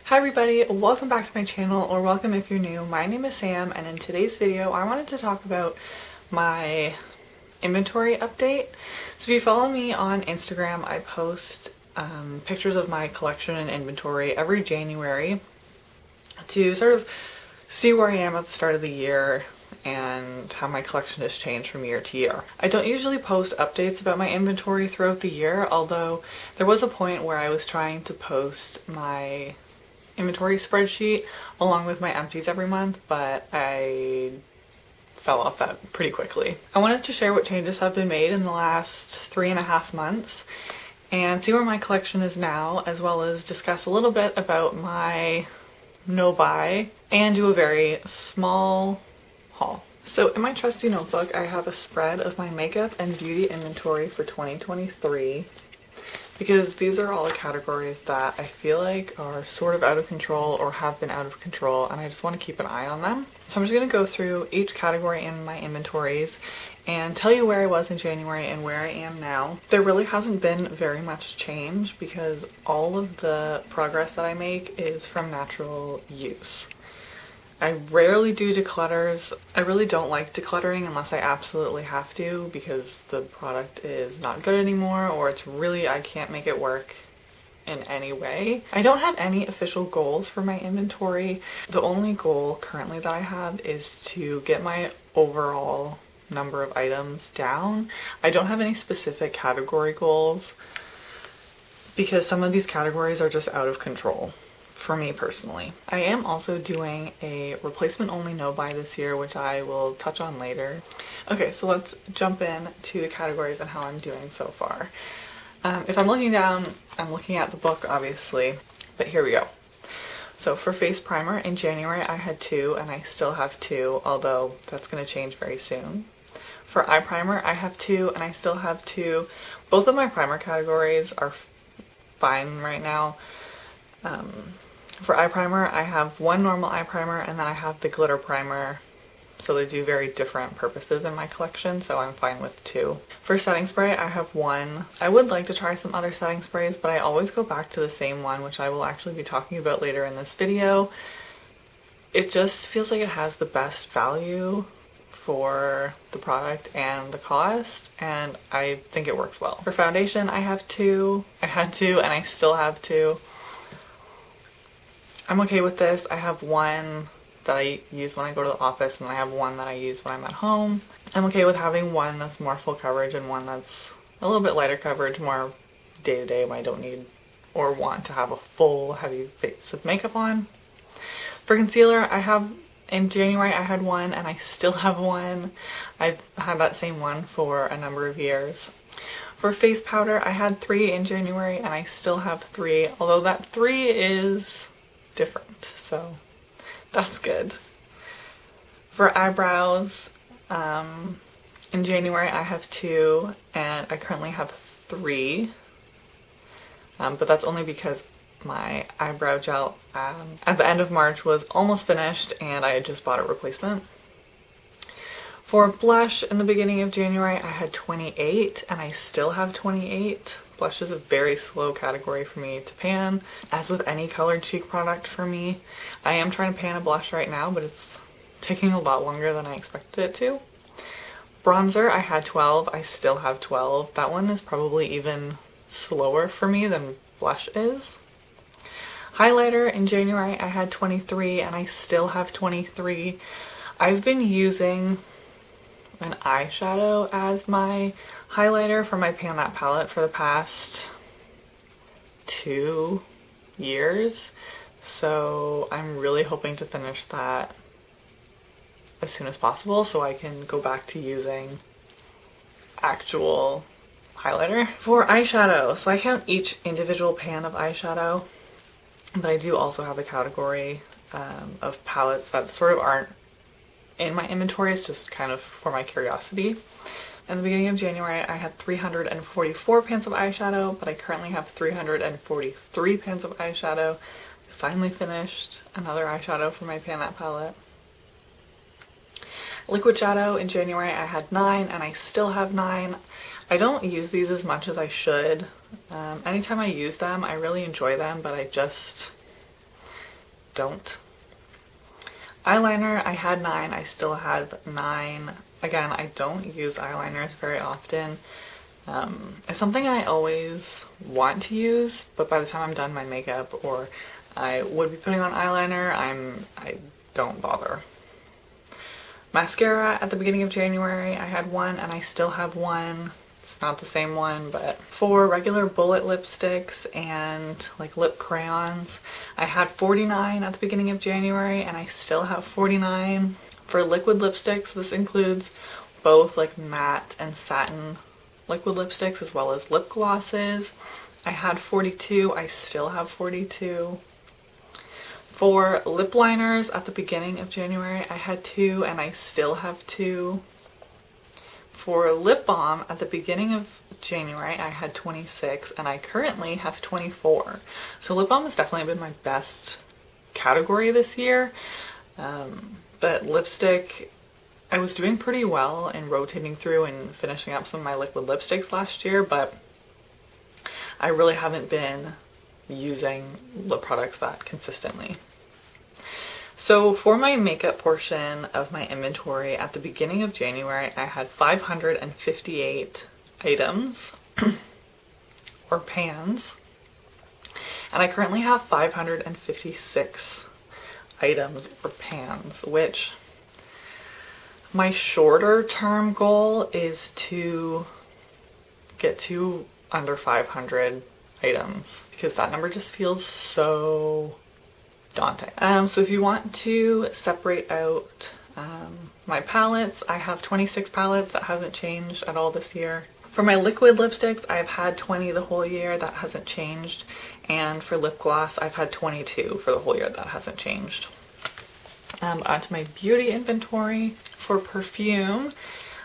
Hi everybody, welcome back to my channel, or welcome if you're new. My name is Sam, and in today's video I wanted to talk about my inventory update. So if you follow me on Instagram, I post pictures of my collection and inventory every January to sort of see where I am at the start of the year and how my collection has changed from year to year. I don't usually post updates about my inventory throughout the year, although there was a point where I was trying to post my inventory spreadsheet along with my empties every month, but I fell off that pretty quickly. I wanted to share what changes have been made in the last 3.5 months and see where my collection is now, as well as discuss a little bit about my no buy and do a very small haul. So in my trusty notebook I have a spread of my makeup and beauty inventory for 2023. Because these are all the categories that I feel like are sort of out of control or have been out of control, and I just want to keep an eye on them. So I'm just going to go through each category in my inventories and tell you where I was in January and where I am now. There really hasn't been very much change because all of the progress that I make is from natural use. I rarely do declutters. I really don't like decluttering unless I absolutely have to because the product is not good anymore, or it's really, I can't make it work in any way. I don't have any official goals for my inventory. The only goal currently that I have is to get my overall number of items down. I don't have any specific category goals because some of these categories are just out of control. For me personally. I am also doing a replacement only no buy this year, which I will touch on later. Okay, so let's jump in to the categories and how I'm doing so far. If I'm looking down, I'm looking at the book obviously, but here we go. So for face primer in January I had 2 and I still have 2, although that's going to change very soon. For eye primer I have 2 and I still have 2. Both of my primer categories are fine right now. For eye primer, I have 1 normal eye primer and then I have the glitter primer, so they do very different purposes in my collection, so I'm fine with 2. For setting spray, I have 1. I would like to try some other setting sprays, but I always go back to the same one, which I will actually be talking about later in this video. It just feels like it has the best value for the product and the cost, and I think it works well. For foundation, I have 2. I had 2 and I still have 2. I'm okay with this. I have 1 that I use when I go to the office and I have 1 that I use when I'm at home. I'm okay with having 1 that's more full coverage and 1 that's a little bit lighter coverage, more day to day when I don't need or want to have a full heavy face of makeup on. For concealer, in January I had 1 and I still have 1. I've had that same one for a number of years. For face powder, I had 3 in January and I still have 3, although that 3 is different, so that's good. For eyebrows, in January I have 2 and I currently have 3, but that's only because my eyebrow gel at the end of March was almost finished and I had just bought a replacement. For blush, in the beginning of January I had 28 and I still have 28. Blush is a very slow category for me to pan, as with any colored cheek product for me. I am trying to pan a blush right now, but it's taking a lot longer than I expected it to. Bronzer, I had 12, I still have 12. That one is probably even slower for me than blush is. Highlighter, in January I had 23 and I still have 23. I've been using an eyeshadow as my highlighter for my Pan That palette for the past 2 years, so I'm really hoping to finish that as soon as possible so I can go back to using actual highlighter. For eyeshadow, so I count each individual pan of eyeshadow, but I do also have a category of palettes that sort of aren't in my inventory. It's just kind of for my curiosity. In the beginning of January I had 344 pans of eyeshadow, but I currently have 343 pans of eyeshadow. I finally finished another eyeshadow for my Pan That palette. Liquid shadow, in January I had 9 and I still have 9. I don't use these as much as I should. Anytime I use them I really enjoy them, but I just don't. Eyeliner, I had 9, I still have 9. Again, I don't use eyeliners very often. It's something I always want to use, but by the time I'm done my makeup or I would be putting on eyeliner, I don't bother. Mascara, at the beginning of January, I had 1 and I still have 1. It's not the same one, but for regular bullet lipsticks and like lip crayons, I had 49 at the beginning of January and I still have 49. For liquid lipsticks, this includes both like matte and satin liquid lipsticks as well as lip glosses. I had 42, I still have 42. For lip liners at the beginning of January, I had 2 and I still have 2. For lip balm at the beginning of January, I had 26 and I currently have 24. So lip balm has definitely been my best category this year. But lipstick, I was doing pretty well in rotating through and finishing up some of my liquid lipsticks last year, but I really haven't been using lip products that consistently. So for my makeup portion of my inventory at the beginning of January, I had 558 items or pans, and I currently have 556 items or pans, which my shorter term goal is to get to under 500 items because that number just feels so daunting. So if you want to separate out my palettes, I have 26 palettes. That hasn't changed at all this year. For my liquid lipsticks, I've had 20 the whole year. That hasn't changed. And for lip gloss, I've had 22 for the whole year. That hasn't changed. Onto my beauty inventory. For perfume,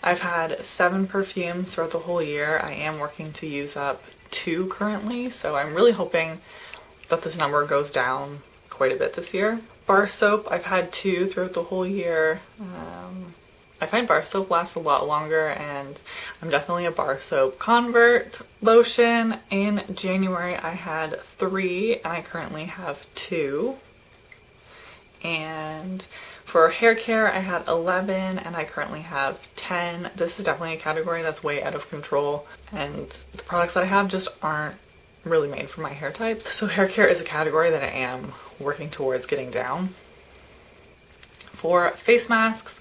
I've had 7 perfumes throughout the whole year. I am working to use up 2 currently, so I'm really hoping that this number goes down quite a bit this year. Bar soap, I've had 2 throughout the whole year. I find bar soap lasts a lot longer and I'm definitely a bar soap convert. Lotion, in January I had 3 and I currently have 2. And for hair care I had 11 and I currently have 10. This is definitely a category that's way out of control and the products that I have just aren't really made for my hair types. So hair care is a category that I am working towards getting down. For face masks,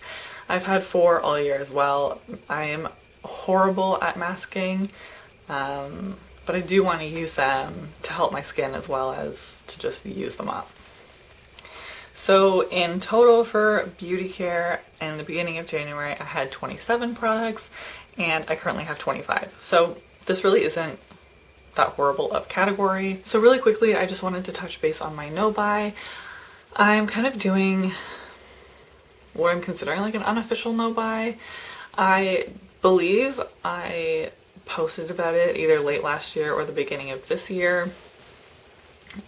I've had 4 all year as well. I am horrible at masking, but I do want to use them to help my skin as well as to just use them up. So in total for beauty care in the beginning of January, I had 27 products and I currently have 25. So this really isn't that horrible of category. So really quickly, I just wanted to touch base on my no buy. I'm kind of doing what I'm considering like an unofficial no buy. I believe I posted about it either late last year or the beginning of this year,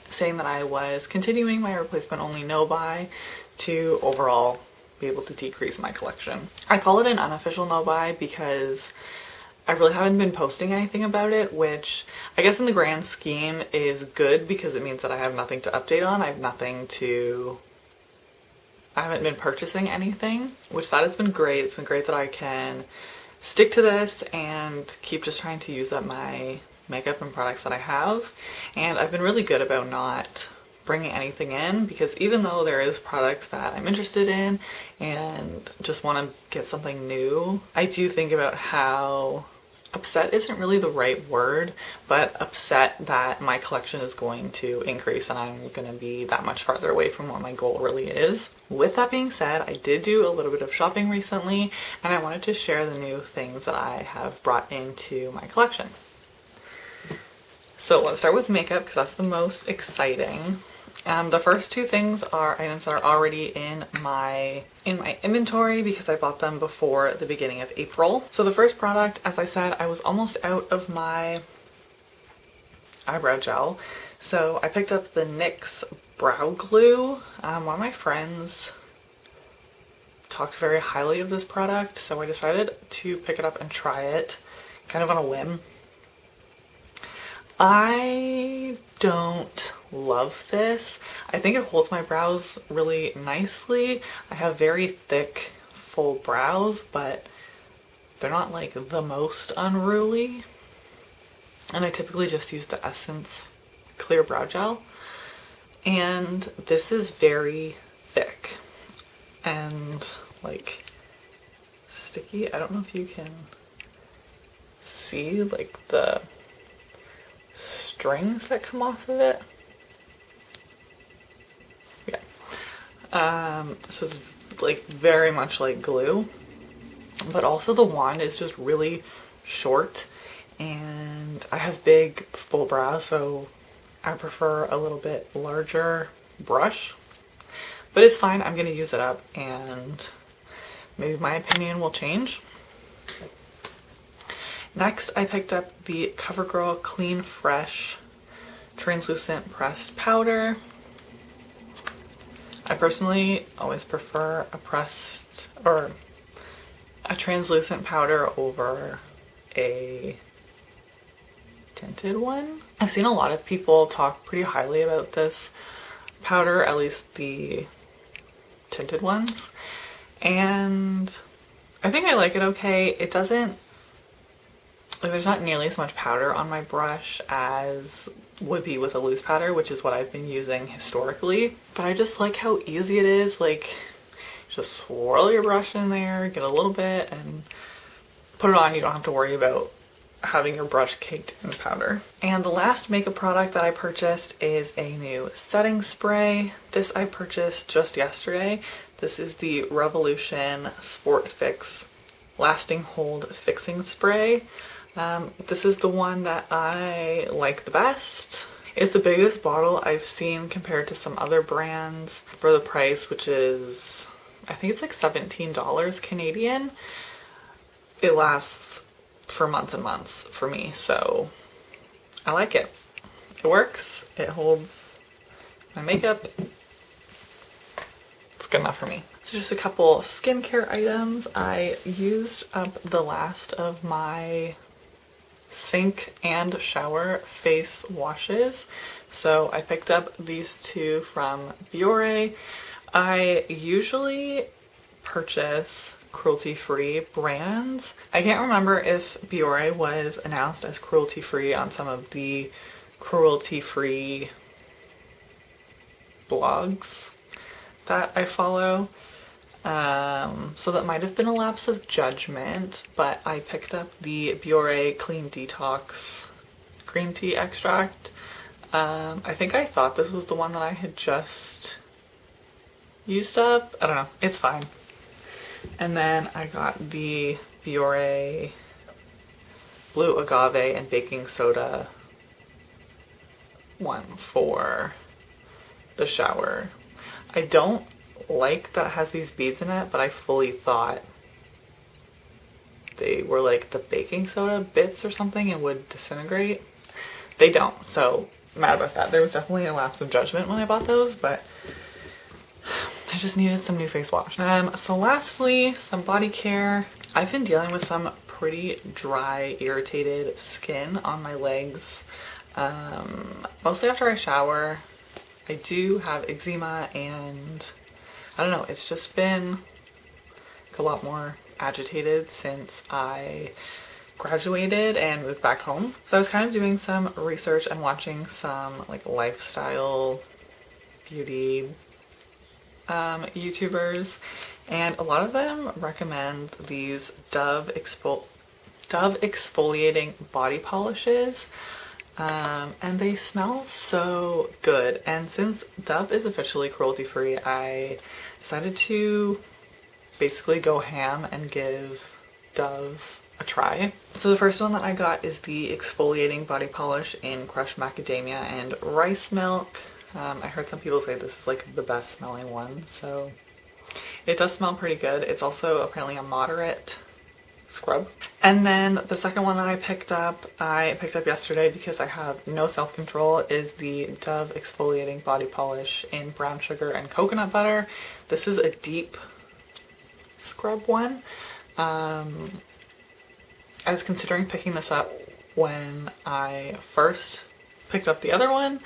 saying that I was continuing my replacement only no buy to overall be able to decrease my collection. I call it an unofficial no buy because I really haven't been posting anything about it, which I guess in the grand scheme is good because it means that I have nothing to update on. I haven't been purchasing anything, which that has been great. It's been great that I can stick to this and keep just trying to use up my makeup and products that I have. And I've been really good about not bringing anything in because even though there is products that I'm interested in and just want to get something new, I do think about how upset isn't really the right word, but upset that my collection is going to increase and I'm going to be that much farther away from what my goal really is. With that being said, I did do a little bit of shopping recently and I wanted to share the new things that I have brought into my collection. So let's start with makeup because that's the most exciting. The first 2 things are items that are already in my inventory because I bought them before the beginning of April. So the first product, as I said, I was almost out of my eyebrow gel. So I picked up the NYX Brow Glue. One of my friends talked very highly of this product, so I decided to pick it up and try it kind of on a whim. I don't love this. I think it holds my brows really nicely. I have very thick, full brows, but they're not like the most unruly. And I typically just use the Essence Clear Brow Gel. And this is very thick and like sticky. I don't know if you can see like the strings that come off of it. Yeah. So it's like very much like glue, but also the wand is just really short, and I have big full brows, so I prefer a little bit larger brush, but it's fine. I'm gonna use it up and maybe my opinion will change. Next, I picked up the CoverGirl Clean Fresh Translucent Pressed Powder. I personally always prefer a pressed or a translucent powder over a tinted one. I've seen a lot of people talk pretty highly about this powder, at least the tinted ones, and I think I like it okay. It doesn't, like, there's not nearly as much powder on my brush as would be with a loose powder, which is what I've been using historically, but I just like how easy it is. Like, just swirl your brush in there, get a little bit, and put it on. You don't have to worry about having your brush caked in powder. And the last makeup product that I purchased is a new setting spray. This I purchased just yesterday. This is the Revolution Sport Fix Lasting Hold Fixing Spray. This is the one that I like the best. It's the biggest bottle I've seen compared to some other brands for the price, which is, I think it's like $17 Canadian. It lasts for months and months for me, so I like it. It works, it holds my makeup. It's good enough for me. So just a couple skincare items. I used up the last of my sink and shower face washes, so I picked up these two from Biore. I usually purchase cruelty-free brands. I can't remember if Biore was announced as cruelty-free on some of the cruelty-free blogs that I follow. So that might have been a lapse of judgment, but I picked up the Biore Clean Detox green tea extract. I think I thought this was the one that I had just used up. I don't know. It's fine. And then I got the Biore Blue Agave and Baking Soda one for the shower. I don't like that it has these beads in it, but I fully thought they were like the baking soda bits or something and would disintegrate. They don't, so I'm mad about that. There was definitely a lapse of judgment when I bought those, but I just needed some new face wash. So lastly, some body care. I've been dealing with some pretty dry, irritated skin on my legs, mostly after I shower. I do have eczema, and I don't know, it's just been like a lot more agitated since I graduated and moved back home. So I was kind of doing some research and watching some like lifestyle beauty YouTubers, and a lot of them recommend these Dove exfoliating body polishes. And they smell so good. And since Dove is officially cruelty-free, I decided to basically go ham and give Dove a try. So the first one that I got is the exfoliating body polish in crushed macadamia and rice milk. I heard some people say this is like the best smelling one, so it does smell pretty good. It's also apparently a moderate scrub. And then the second one that I picked up yesterday because I have no self-control, is the Dove exfoliating body polish in brown sugar and coconut butter. This is a deep scrub one. I was considering picking this up when I first picked up the other one,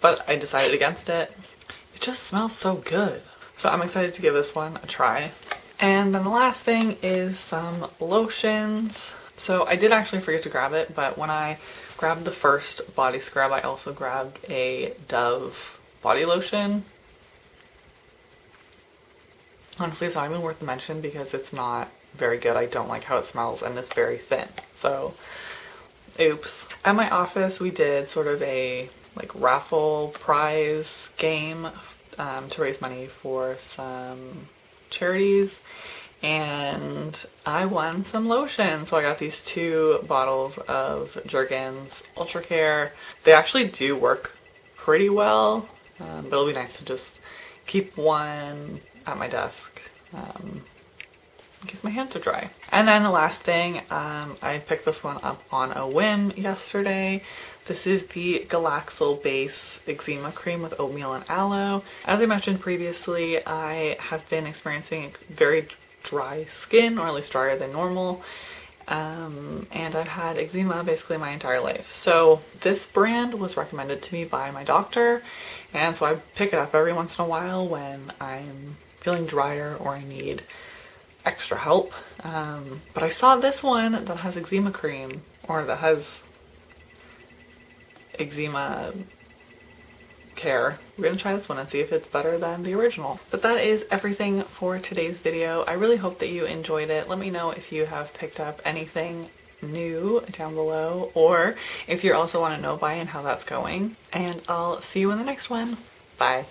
but I decided against it. It just smells so good. So I'm excited to give this one a try. And then the last thing is some lotions. So I did actually forget to grab it, but when I grabbed the first body scrub, I also grabbed a Dove body lotion. Honestly, it's not even worth the mention because it's not very good. I don't like how it smells and it's very thin. So, oops. At my office, we did sort of a like raffle prize game to raise money for some charities, and I won some lotion. So I got these 2 bottles of Jergens Ultra Care. They actually do work pretty well, but it'll be nice to just keep one at my desk in case my hands are dry. And then the last thing, I picked this one up on a whim yesterday. This is the Galaxyl Base Eczema Cream with oatmeal and aloe. As I mentioned previously, I have been experiencing very dry skin, or at least drier than normal. And I've had eczema basically my entire life. So this brand was recommended to me by my doctor, and so I pick it up every once in a while when I'm feeling drier or I need extra help. But I saw this one that has eczema cream, or that has eczema care. We're gonna try this one and see if it's better than the original. But that is everything for today's video. I really hope that you enjoyed it. Let me know if you have picked up anything new down below, or if you also want to know by and how that's going. And I'll see you in the next one. Bye.